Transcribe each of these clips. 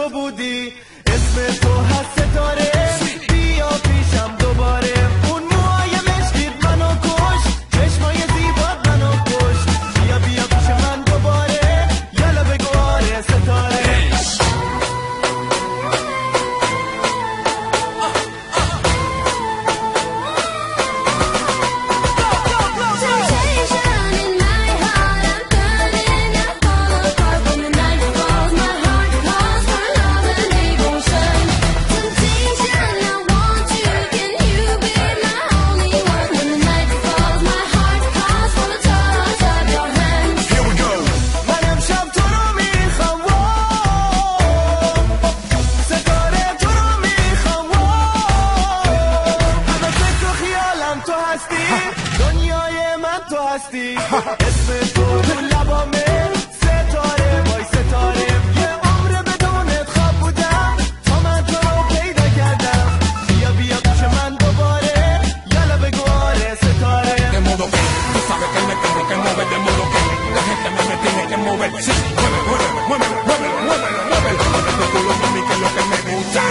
تو بودی، اسم تو هست ستاره. بیا پیشم دوباره، اون موهای مشکیت منو کش، چشمای زیبات منو کش. بیا بیا پیش من دوباره، یالا بگو آره ستاره. دنیای من تو هستی، اسم تو لبامه ستاره، وای ستاره. یه عمر بدونت خواب بودم تا من تو رو پیدا کردم. بیا بیا پیش من دوباره، یالا بگو آره ستاره. De modo que tú sabes que me tengo que mover, de modo que la gente me tiene que mover. Sí, muévelo, muévelo, muévelo, muévelo, muévelo, muévelo tu culo, mami, que es lo que me gusta.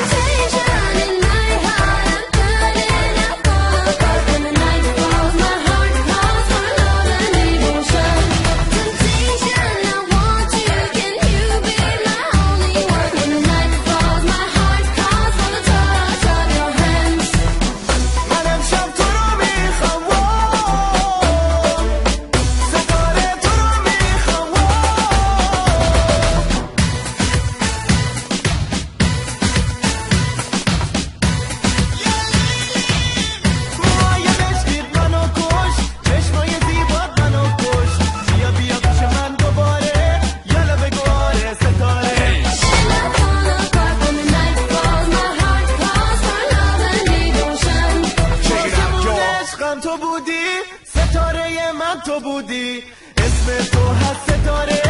تو بودی، ستاره من تو بودی، اسم تو هست ستاره.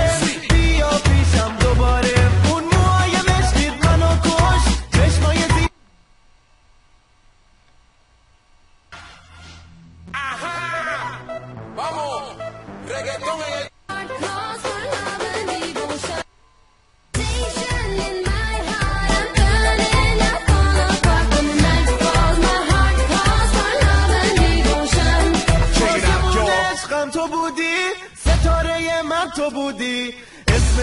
بیا پیشم دوباره، اون موهای مشکیت منو کش، چشمای زیبات. Vamos, reggaetón en el... تو بودی، ستاره من تو بودی، اسم